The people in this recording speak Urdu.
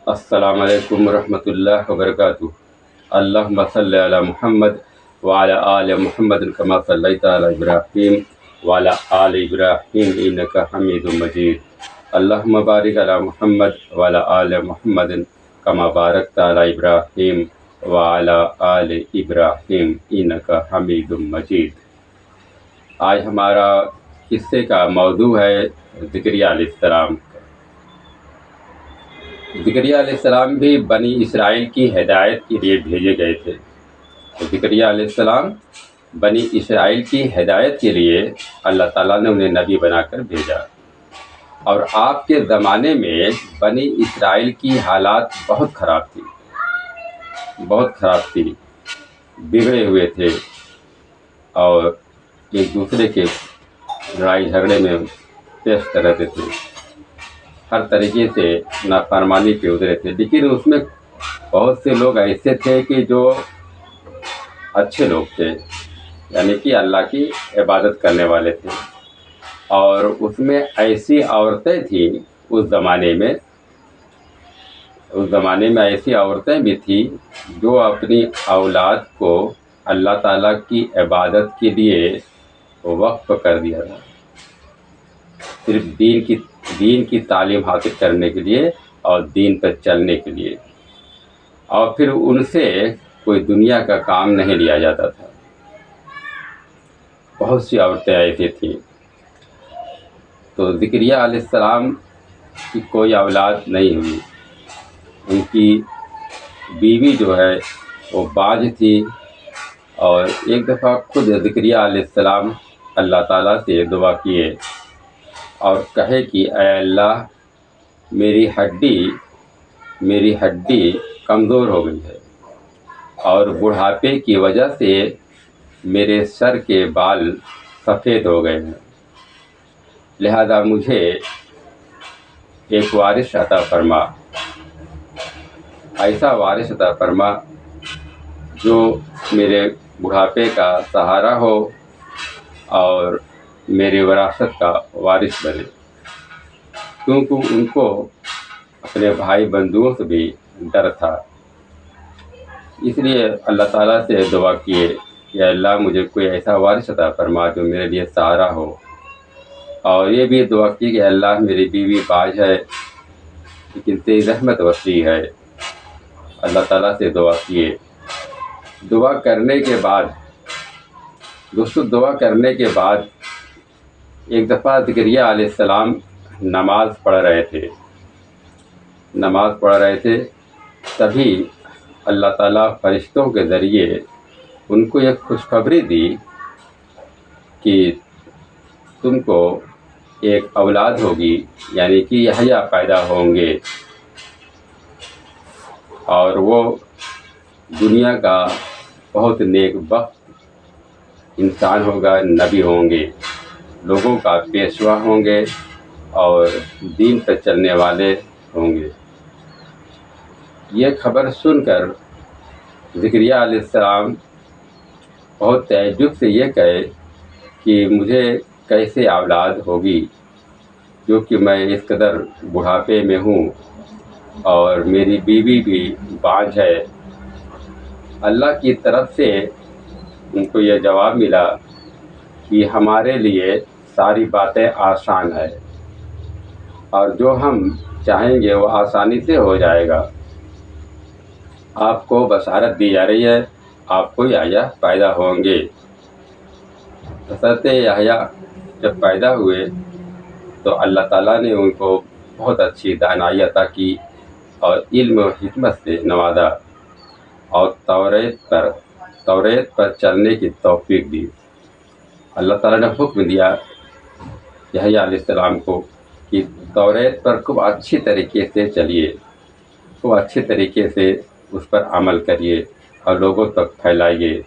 السلام علیکم ورحمۃ اللہ وبرکاتہ۔ اللہم صلی علی محمد وعلی آل محمد کما صلیت علی ابراہیم وعلی آل ابراہیم انک حمید مجید۔ اللہم بارک علی محمد وعلی آل محمد کما بارکت علی ابراہیم وعلی آل ابراہیم انک حمید مجید۔ آج ہمارا قصے کا موضوع ہے زکریا علیہ السلام۔ زکریا علیہ السلام بھی بنی اسرائیل کی ہدایت کے لیے بھیجے گئے تھے۔ زکریا علیہ السلام بنی اسرائیل کی ہدایت کے لیے اللہ تعالیٰ نے انہیں نبی بنا کر بھیجا، اور آپ کے زمانے میں بنی اسرائیل کی حالات بہت خراب تھی، بگڑے ہوئے تھے اور ایک دوسرے کے لڑائی جھگڑے میں پیش رہتے تھے، ہر طریقے سے نافرمانی پہ اترے تھے۔ لیکن اس میں بہت سے لوگ ایسے تھے کہ جو اچھے لوگ تھے، یعنی کہ اللہ کی عبادت کرنے والے تھے، اور اس میں ایسی عورتیں تھیں اس زمانے میں ایسی عورتیں بھی تھیں جو اپنی اولاد کو اللہ تعالیٰ کی عبادت کے لیے وقف کر دیا تھا، صرف دین کی تعلیم حاصل کرنے کے لیے اور دین پر چلنے کے لیے، اور پھر ان سے کوئی دنیا کا کام نہیں لیا جاتا تھا۔ بہت سی عورتیں ایسی تھیں۔ تو زکریا علیہ السلام کی کوئی اولاد نہیں ہوئی، ان کی بیوی جو ہے وہ باجھ تھی، اور ایک دفعہ خود زکریا علیہ السلام اللہ تعالیٰ سے دعا کیے اور کہے کہ اے اللہ، میری ہڈی کمزور ہو گئی ہے، اور بڑھاپے کی وجہ سے میرے سر کے بال سفید ہو گئے ہیں، لہذا مجھے ایک وارث عطا فرما، ایسا وارث عطا فرما جو میرے بڑھاپے کا سہارا ہو اور میری وراثت کا وارث بنے، کیونکہ ان کو اپنے بھائی بندوؤں سے بھی ڈر تھا۔ اس لیے اللہ تعالیٰ سے دعا کیے کہ اللہ مجھے کوئی ایسا وارث عطا فرما جو میرے لیے سہارا ہو، اور یہ بھی دعا کی کہ اللہ میری بیوی باجھ ہے لیکن تیری رحمت وسیع ہے۔ اللہ تعالیٰ سے دعا کیے، دعا کرنے کے بعد ایک دفعہ زکریا علیہ السلام نماز پڑھ رہے تھے، تبھی اللہ تعالیٰ فرشتوں کے ذریعے ان کو ایک خوشخبری دی کہ تم کو ایک اولاد ہوگی، یعنی کہ یحییٰ پیدا ہوں گے، اور وہ دنیا کا بہت نیک بخت انسان ہوگا، نبی ہوں گے، لوگوں کا پیشوا ہوں گے اور دین پر چلنے والے ہوں گے۔ یہ خبر سن کر زکریا علیہ السلام بہت تعجب سے یہ کہے کہ مجھے کیسے اولاد ہوگی، کیونکہ میں اس قدر بڑھاپے میں ہوں اور میری بیوی بھی باجھ ہے۔ اللہ کی طرف سے ان کو یہ جواب ملا کہ ہمارے لیے ساری باتیں آسان ہے، اور جو ہم چاہیں گے وہ آسانی سے ہو جائے گا۔ آپ کو بشارت دی جا رہی ہے، آپ کو یحییٰ پیدا ہوں گے۔ حضرت یحییٰ جب پیدا ہوئے تو اللہ تعالیٰ نے ان کو بہت اچھی دانائی عطا کی اور علم و حکمت سے نوازا، اور توریت پر چلنے کی توفیق دی۔ اللہ تعالیٰ نے حکم دیا یحییٰ علیہ السلام کو کہ توریت پر خوب اچھی طریقے سے چلیے، خوب اچھے طریقے سے اس پر عمل کریے اور لوگوں تک پھیلائیے۔